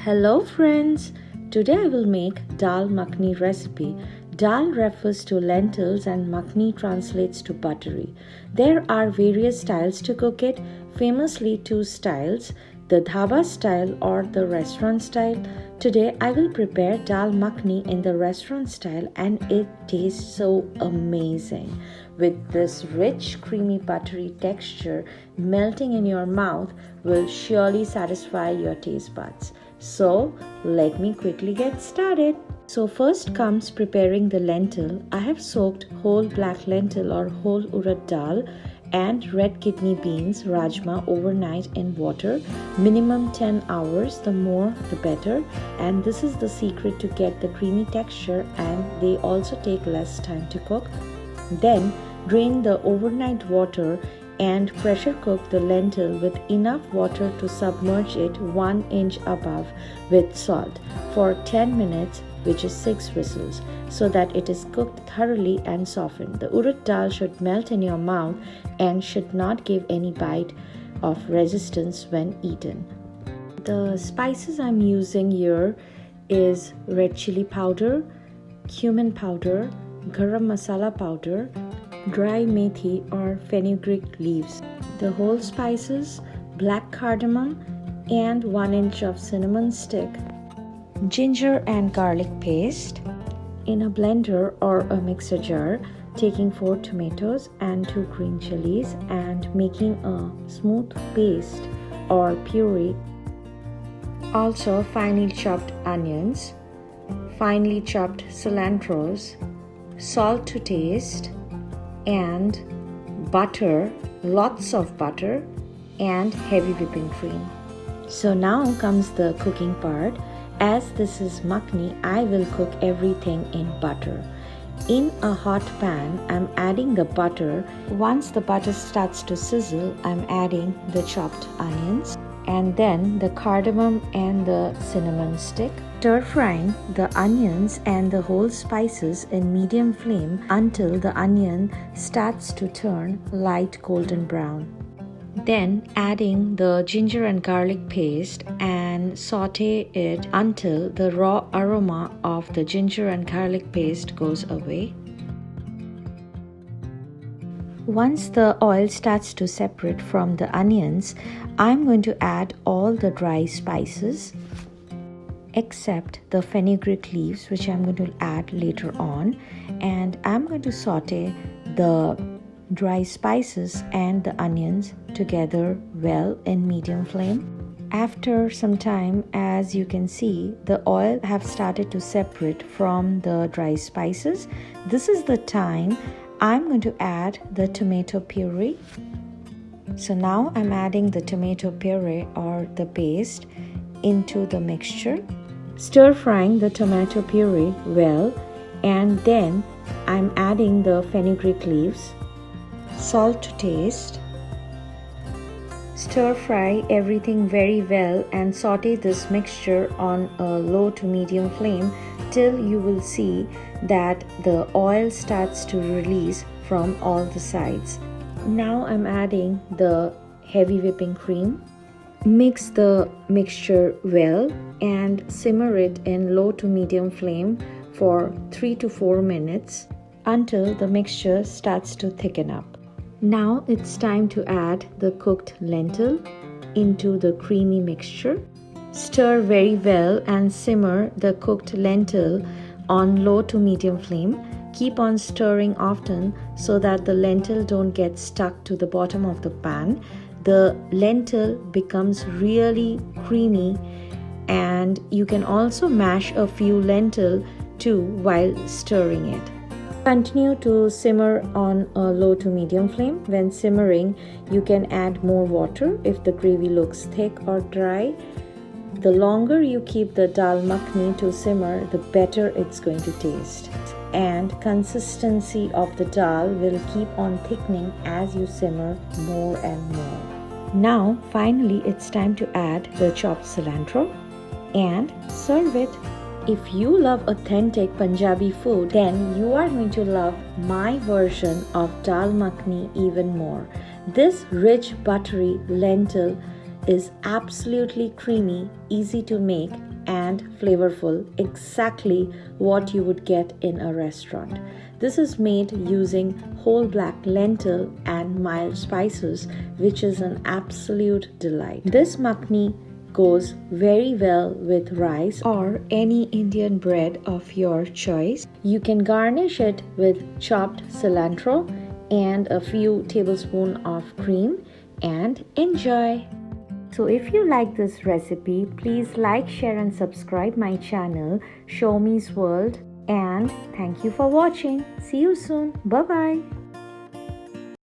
Hello friends, today I will make Dal Makhani recipe. Dal refers to lentils and Makhani translates to buttery. There are various styles to cook it, famously two styles, the Dhaba style or the restaurant style. Today I will prepare Dal Makhani in the restaurant style and it tastes so amazing. With this rich creamy buttery texture melting in your mouth will surely satisfy your taste buds. So let me quickly get started. So first comes preparing the lentil. I have soaked whole black lentil or whole urad dal and red kidney beans rajma overnight in water, minimum 10 hours, the more the better, and this is the secret to get the creamy texture, and they also take less time to cook. Then drain the overnight water and pressure cook the lentil with enough water to submerge it 1 inch above with salt for 10 minutes, which is 6 whistles, so that it is cooked thoroughly and softened. The urad dal should melt in your mouth and should not give any bite of resistance when eaten. The spices I'm using here is red chili powder, cumin powder, garam masala powder, dry methi or fenugreek leaves, the whole spices, black cardamom, and 1 inch of cinnamon stick, ginger and garlic paste in a blender or a mixer jar, taking 4 tomatoes and 2 green chilies and making a smooth paste or puree. Also finely chopped onions, finely chopped cilantros, salt to taste, and butter, lots of butter, and heavy whipping cream. So now comes the cooking part. As this is makhani, I will cook everything in butter. In a hot pan, I'm adding the butter. Once the butter starts to sizzle, I'm adding the chopped onions and then the cardamom and the cinnamon stick. Stir frying the onions and the whole spices in medium flame until the onion starts to turn light golden brown. Then adding the ginger and garlic paste and saute it until the raw aroma of the ginger and garlic paste goes away. Once the oil starts to separate from the onions, I'm going to add all the dry spices except the fenugreek leaves, which I'm going to add later on, and I'm going to saute the dry spices and the onions together well in medium flame. After some time, as you can see, the oil have started to separate from the dry spices. This is the time I'm going to add the tomato puree. So now I'm adding the tomato puree or the paste into the mixture, stir frying the tomato puree well, and then I'm adding the fenugreek leaves, salt to taste. Stir fry everything very well and saute this mixture on a low to medium flame till you will see that the oil starts to release from all the sides. Now I'm adding the heavy whipping cream. Mix the mixture well and simmer it in low to medium flame for 3 to 4 minutes until the mixture starts to thicken up. Now it's time to add the cooked lentil into the creamy mixture. Stir very well and simmer the cooked lentil on low to medium flame. Keep on stirring often so that the lentil don't get stuck to the bottom of the pan. The lentil becomes really creamy, and you can also mash a few lentil too while stirring it. Continue to simmer on a low to medium flame. When simmering, you can add more water if the gravy looks thick or dry. The longer you keep the dal makhani to simmer, the better it's going to taste. And consistency of the dal will keep on thickening as you simmer more and more. Now finally it's time to add the chopped cilantro and serve it. If you love authentic Punjabi food, then you are going to love my version of Dal Makhani even more. This rich buttery lentil is absolutely creamy, easy to make, and flavorful, exactly what you would get in a restaurant. This is made using whole black lentil and mild spices, which is an absolute delight. This makhni goes very well with rice or any Indian bread of your choice. You can garnish it with chopped cilantro and a few tablespoons of cream and enjoy. So if you like this recipe, please like, share and subscribe my channel Show Me's World, and thank you for watching. See you soon. Bye bye.